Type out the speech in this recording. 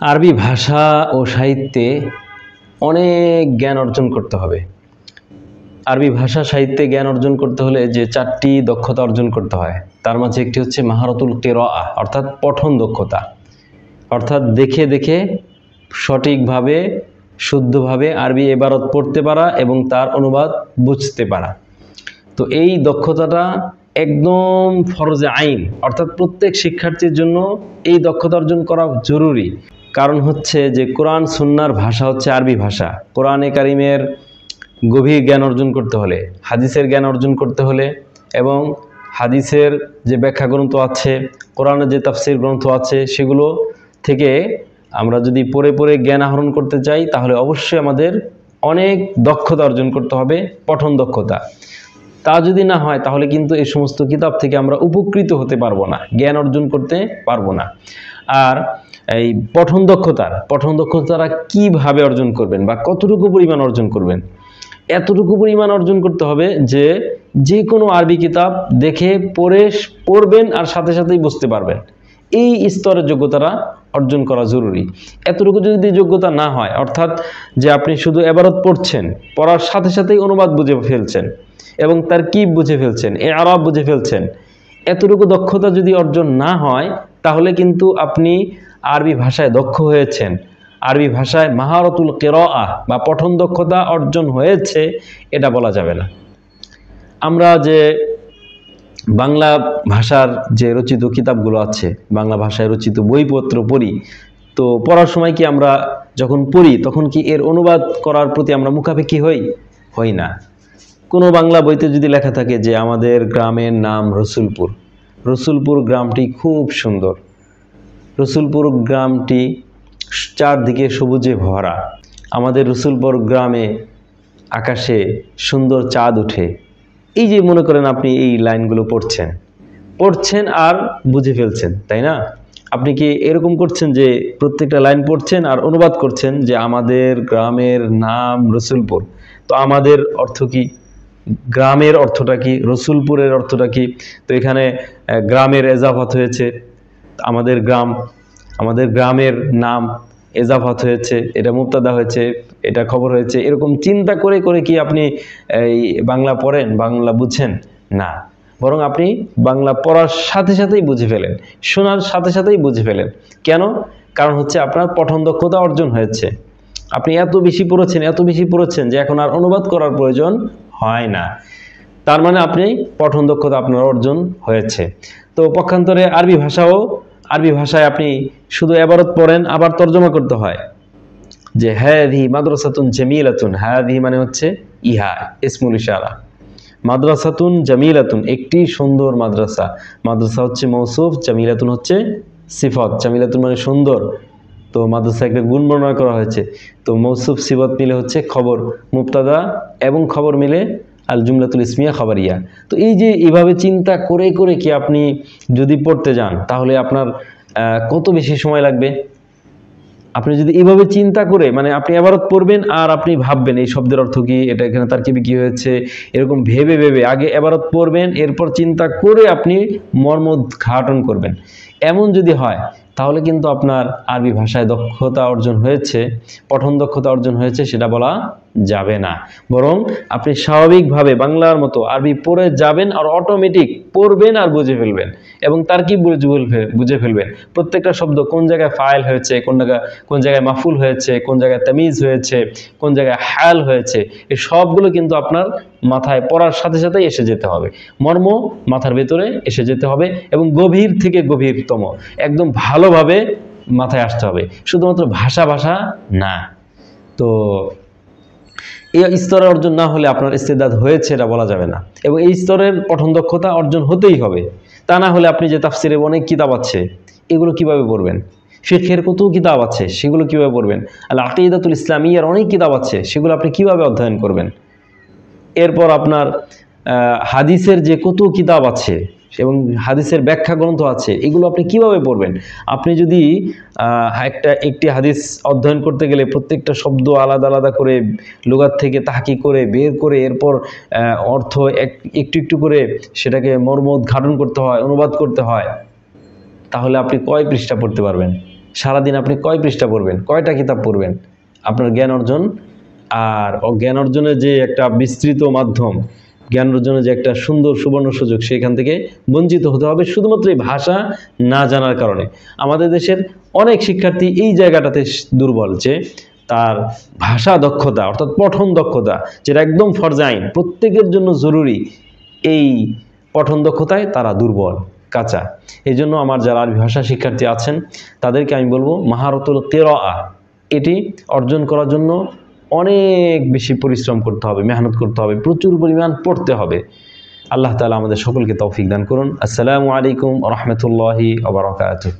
আরবি ভাষা ও সাহিত্যে অনেক জ্ঞান অর্জন করতে হবে। আরবি ভাষা সাহিত্যে জ্ঞান অর্জন করতে হলে যে 4টি দক্ষতা অর্জন করতে হয়, তার মাঝে একটি হচ্ছে মাহারাতুল কিরাআহ, অর্থাৎ পঠন দক্ষতা, অর্থাৎ দেখে দেখে সঠিকভাবে শুদ্ধভাবে আরবি ইবারত পড়তে পারা এবং তার অনুবাদ বুঝতে পারা। তো এই দক্ষতাটা একদম ফরজে আইন, অর্থাৎ প্রত্যেক শিক্ষার্থীর জন্য এই দক্ষতা অর্জন করা জরুরি। কারণ হচ্ছে যে কোরআন সুন্নাহর ভাষা হচ্ছে আরবি ভাষা। কোরআনে কারিমের গভীর জ্ঞান অর্জন করতে হলে, হাদিসের জ্ঞান অর্জন করতে হলে এবং হাদিসের যে ব্যাখ্যা গ্রন্থ আছে, কোরআনের যে তাফসীর গ্রন্থ আছে, সেগুলো থেকে আমরা যদি পড়ে পড়ে জ্ঞান আহরণ করতে চাই, তাহলে অবশ্যই আমাদের অনেক দক্ষতা অর্জন করতে হবে, পঠন দক্ষতা। তা যদি না হয় তাহলে কিন্তু এই সমস্ত কিতাব থেকে আমরা উপকৃত হতে পারবো না, জ্ঞান অর্জন করতে পারবো না। আর এই পঠন দক্ষতাটা কিভাবে অর্জন করবেন বা কতটুকু পরিমাণ অর্জন করবেন? এতটুকু পরিমাণ অর্জন করতে হবে যে যে কোনো আরবি কিতাব দেখে পড়বেন আর সাথে সাথেই বুঝতে পারবেন। এই স্তরের যোগ্যতাটা অর্জন করা জরুরি। এতটুকু যদি যোগ্যতা না হয়, অর্থাৎ যে আপনি শুধু ইবারত পড়ছেন, পড়ার সাথে সাথেই অনুবাদ বুঝে ফেলছেন এবং তারকিব বুঝে ফেলছেন, ইআরাব বুঝে ফেলছেন, এতটুকু দক্ষতা যদি অর্জন না হয়, তাহলে কিন্তু আপনি আরবি ভাষায় দক্ষ হয়েছেন, আরবি ভাষায় মাহারাতুল কিরাআহ বা পঠন দক্ষতা অর্জন হয়েছে এটা বলা যাবে না। আমরা যে বাংলা ভাষার যে রচিত কিতাবগুলো আছে, বাংলা ভাষায় রচিত বইপত্র পড়ি, তো পড়ার সময় কি আমরা যখন পড়ি তখন কি এর অনুবাদ করার প্রতি আমরা মুখাপেক্ষী হই না। কোনো বাংলা বইতে যদি লেখা থাকে যে আমাদের গ্রামের নাম রসুলপুর, রসুলপুর গ্রামটি খুব সুন্দর, রসুলপুর গ্রামটি চারদিকে সবুজে ভরা, আমাদের রসুলপুর গ্রামে আকাশে সুন্দর চাঁদ ওঠে, এই যে মনে করেন আপনি এই লাইনগুলো পড়ছেন আর বুঝে ফেলছেন, তাই না? আপনি কি এরকম করছেন যে প্রত্যেকটা লাইন পড়ছেন আর অনুবাদ করছেন যে আমাদের গ্রামের নাম রসুলপুর? তো আমাদের অর্থ কি? গ্রামের অর্থটা কি? রসুলপুরের অর্থটা কি? তো এখানে গ্রামের এজাফাত হয়েছে, আমাদের গ্রামের নাম এজাফাত হয়েছে, এটা মুবতাদা হয়েছে, এটা খবর হয়েছে। এরকম চিন্তা করে করে কি আপনি এই বাংলা পড়েন, বাংলা বুঝেন? না, বরং আপনি বাংলা পড়ার সাথে সাথেই বুঝে ফেলেন, শোনার সাথে সাথেই বুঝে ফেলেন। কেন? কারণ হচ্ছে আপনার পঠন দক্ষতা অর্জন হয়েছে। আপনি এত বেশি পড়েছেন যে এখন আর অনুবাদ করার প্রয়োজন হয় না। তার মানে আপনি পঠন দক্ষতা আপনার অর্জন হয়েছে। তো পক্ষান্তরে আরবি ভাষায় আপনি শুধু ইবারত পড়েন, আবার তর্জমা করতে হয় যে হাযিহি মাদ্রাসাতুন জামিলাতুন। হাযিহি মানে হচ্ছে ইহা, ইসমুল ইশারা। মাদ্রাসাতুন জামিলাতুন, একটি সুন্দর মাদ্রাসা। মাদ্রাসা হচ্ছে মৌসুফ, জামিলাতুন হচ্ছে সিফত। জামিলাতুন মানে সুন্দর, তো মাদ্রাসা একটা গুণ বর্ণনা করা হয়েছে। তো মৌসুফ সিফত মিলে হচ্ছে খবর, মুবতাদা এবং খবর মিলে আল জুমলাতুল ইসমিয়া খাবারিয়া। তো এই যে এভাবে চিন্তা করে করে কি আপনি যদি পড়তে যান, তাহলে আপনার কত বেশি সময় লাগবে? আপনি যদি এভাবে চিন্তা করে, মানে আপনি ইবারত পড়বেন আর আপনি ভাববেন এই শব্দের অর্থ কি, এটা এখানে তারকিবে কি হয়েছে, এরকম ভেবে ভেবে আগে ইবারত পড়বেন, এরপর চিন্তা করে আপনি মর্মোদ্ঘাটন করবেন, এমন যদি হয় তাহলে কিন্তু আপনার আরবি ভাষায় দক্ষতা অর্জন হয়েছে, পঠন দক্ষতা অর্জন হয়েছে সেটা বলা যাবে না। বরং আপনি স্বাভাবিকভাবে বাংলার মতো আরবি পড়ে যাবেন আর অটোমেটিক পড়বেন আর বুঝে ফেলবেন এবং তারকিব বুঝে ফেলবেন। প্রত্যেকটা শব্দ কোন জায়গায় ফাইল হয়েছে, কোন জায়গায় মাফুল হয়েছে, কোন জায়গায় তামিজ হয়েছে, কোন জায়গায় হাল হয়েছে, এই সবগুলো কিন্তু আপনার মাথায় পড়ার সাথে সাথেই এসে যেতে হবে, মর্ম মাথার ভেতরে এসে যেতে হবে এবং গভীর থেকে গভীরতম একদম ভালোভাবে মাথায় আসতে হবে, শুধুমাত্র ভাষা না। তো এই স্তরে অর্জন না হলে আপনার ইস্তেদাদ হয়েছে এটা বলা যাবে না, এবং এই স্তরের পঠন দক্ষতা অর্জন হতেই হবে। তা না হলে আপনি যে তাফসিরের অনেক কিতাব আছে এগুলো কিভাবে পড়বেন? ফিকহের কত কিতাব আছে সেগুলো কিভাবে পড়বেন? আল আকিদাতুল ইসলামিয়ার অনেক কিতাব আছে, সেগুলো আপনি কিভাবে অধ্যয়ন করবেন? এরপর আপনার হাদিসের যে কত কিতাব আছে এবং হাদিসের ব্যাখ্যা গ্রন্থ আছে, এগুলো আপনি কিভাবে পড়বেন? আপনি যদি একটি হাদিস অধ্যয়ন করতে গেলে প্রত্যেকটা শব্দ আলাদা আলাদা করে লুগাত থেকে তাহকিক করে বের করে এরপর অর্থ একটু একটু করে সেটাকে মর্মোদ্ঘাটন করতে হয়, অনুবাদ করতে হয়, তাহলে আপনি কয় পৃষ্ঠা পড়তে পারবেন? সারাদিন আপনি কয় পৃষ্ঠা পড়বেন, কয়টা কিতাব পড়বেন? আপনার জ্ঞান অর্জন আর জ্ঞান অর্জনের যে একটা বিস্তৃত মাধ্যম, জ্ঞান অর্জনের যে একটা সুন্দর সুবর্ণ সুযোগ, সেখান থেকে বঞ্চিত হতে হবে শুধুমাত্র এই ভাষা না জানার কারণে। আমাদের দেশের অনেক শিক্ষার্থী এই জায়গাটাতে দুর্বল, যে তার ভাষা দক্ষতা অর্থাৎ পঠন দক্ষতা, যেটা একদম ফরজ আইন, প্রত্যেকের জন্য জরুরি, এই পঠন দক্ষতায় তারা দুর্বল, কাঁচা। এই জন্য আমার যারা আরবি ভাষা শিক্ষার্থী আছেন তাদেরকে আমি বলবো মাহারতুল কিরাআ এটি অর্জন করার জন্য অনেক বেশি পরিশ্রম করতে হবে, মেহনত করতে হবে, প্রচুর পরিমাণ পড়তে হবে। আল্লাহ তাআলা আমাদের সকলকে তৌফিক দান করুন। আসসালামু আলাইকুম ওয়া রাহমাতুল্লাহি ওয়া বারাকাতুহু।